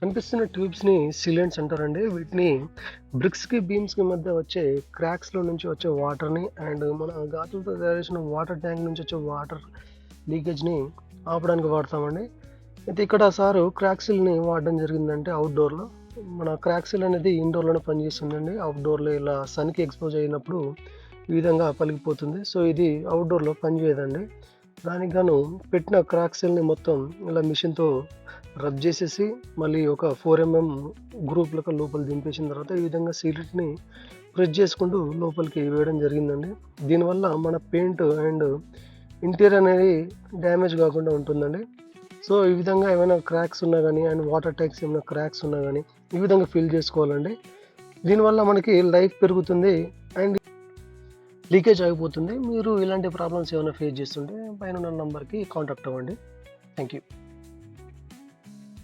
కనిపిస్తున్న ట్యూబ్స్‌ని సీలెంట్స్ అంటారండి. వీటిని బ్రిక్స్‌కి, బీమ్స్‌కి మధ్య వచ్చే క్రాక్స్‌లో నుంచి వచ్చే వాటర్‌ని మన గాజులతో తయారు చేసిన వాటర్ ట్యాంక్ నుంచి వచ్చే వాటర్ లీకేజ్‌ని ఆపడానికి వాడతామండి. అయితే ఇక్కడ సారు క్రాక్ సీల్‌ని వాడడం జరిగిందంటే అవుట్‌డోర్‌లో. మన క్రాక్ సీల్ అనేది ఇండోర్‌లోనే పనిచేస్తుందండి. అవుట్‌డోర్‌లో ఇలా సన్‌కి ఎక్స్‌పోజ్ అయినప్పుడు ఈ విధంగా పలిగిపోతుంది. సో, ఇది అవుట్‌డోర్‌లో పనిచేయదండి. దానికి గాను పెట్టిన క్రాక్ సీల్‌ని మొత్తం ఇలా మిషన్‌తో రబ్ చేసేసి మళ్ళీ ఒక 4 గ్రూప్ లెక్క లోపల దింపేసిన తర్వాత ఈ విధంగా సీలెట్‌ని ప్రెస్ చేసుకుంటూ లోపలికి వేయడం జరిగిందండి. దీనివల్ల మన పెయింట్ ఇంటీరియర్ అనేది డ్యామేజ్ కాకుండా ఉంటుందండి. సో, ఈ విధంగా ఏమైనా క్రాక్స్ ఉన్నా గానీ వాటర్ ట్యాంక్స్ ఏమైనా క్రాక్స్ ఉన్నా గానీ ఈ విధంగా ఫిల్ చేసుకోవాలండి. దీనివల్ల మనకి లైఫ్ పెరుగుతుంది అండ్ లీకేజ్ ఆగిపోతుంది. మీరు ఇలాంటి ప్రాబ్లమ్స్ ఏమైనా ఫేస్ చేస్తుంటే పైనున్న నంబర్‌కి కాంటాక్ట్ అవ్వండి. Thank you.